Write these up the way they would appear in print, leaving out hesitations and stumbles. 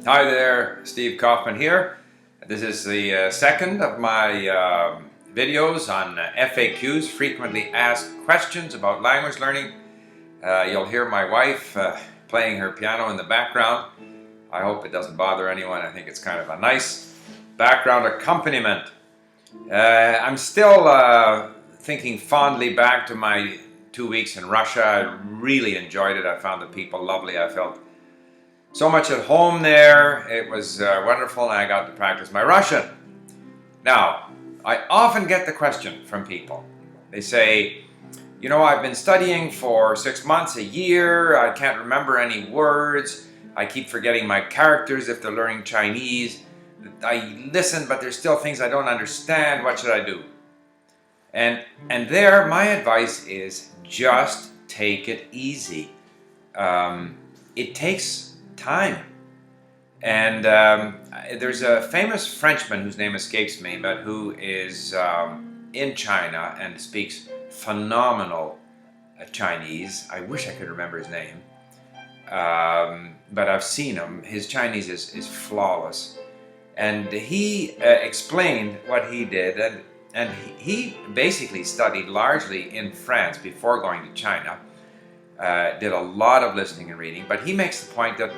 Hi there, Steve Kaufman here. This is the second of my videos on FAQs, frequently asked questions about language learning. You'll hear my wife playing her piano in the background. I hope it doesn't bother anyone. I think it's kind of a nice background accompaniment. I'm still thinking fondly back to my 2 weeks in Russia. I really enjoyed it. I found the people lovely. I felt so much at home there. It was wonderful, and I got to practice my Russian. Now, I often get the question from people. They say, you know, I've been studying for 6 months, a year, I can't remember any words, I keep forgetting my characters if they're learning Chinese, I listen, but there's still things I don't understand, what should I do? And there, my advice is just take it easy. It takes time. And there's a famous Frenchman whose name escapes me, but who is in China and speaks phenomenal Chinese. I wish I could remember his name, but I've seen him. His Chinese is flawless. And he explained what he did, and he basically studied largely in France before going to China. Did a lot of listening and reading, but he makes the point that,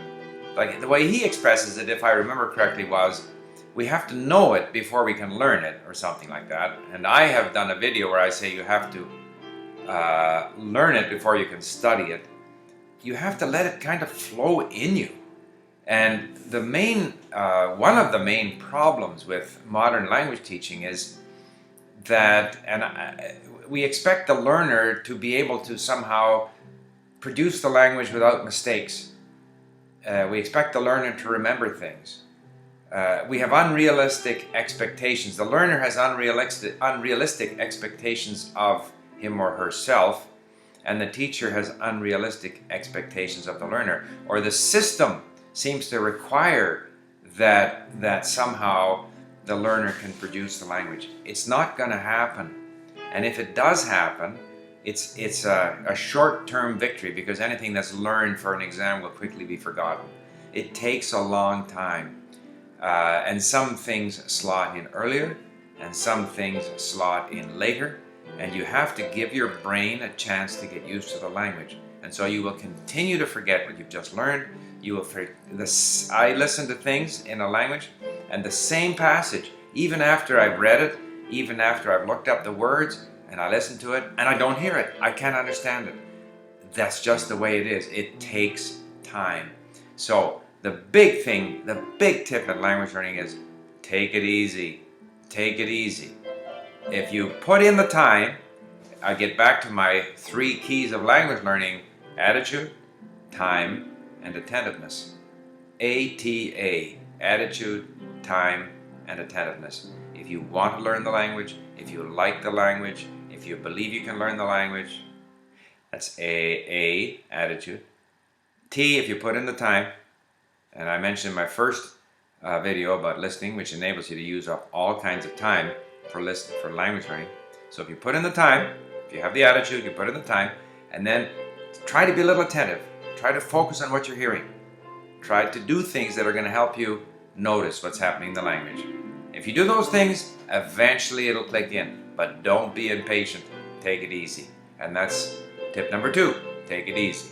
like, the way he expresses it, if I remember correctly, was we have to know it before we can learn it, or something like that. And I have done a video where I say you have to learn it before you can study it. You have to let it kind of flow in you. And the main, one of the main problems with modern language teaching is that, we expect the learner to be able to somehow produce the language without mistakes. We expect the learner to remember things. We have unrealistic expectations. The learner has unrealistic expectations of him or herself, and the teacher has unrealistic expectations of the learner. Or the system seems to require that somehow the learner can produce the language. It's not going to happen. And if it does happen, it's a short-term victory, because anything that's learned for an exam will quickly be forgotten. It takes a long time. And some things slot in earlier, and some things slot in later. And you have to give your brain a chance to get used to the language. And so you will continue to forget what you've just learned. You will forget this. I listen to things in a language, and the same passage, even after I've read it, even after I've looked up the words, and I listen to it, and I don't hear it. I can't understand it. That's just the way it is. It takes time. So the big thing, the big tip in language learning is take it easy. Take it easy. If you put in the time, I get back to my 3 keys of language learning: attitude, time, and attentiveness. ATA, attitude, time, and attentiveness. If you want to learn the language, if you like the language, if you believe you can learn the language, that's A, attitude. T, if you put in the time, and I mentioned in my first video about listening, which enables you to use up all kinds of time for language learning. So if you put in the time, if you have the attitude, you put in the time, and then try to be a little attentive. Try to focus on what you're hearing. Try to do things that are going to help you notice what's happening in the language. If you do those things, eventually it'll click in. But don't be impatient. Take it easy. And that's tip number 2. Take it easy.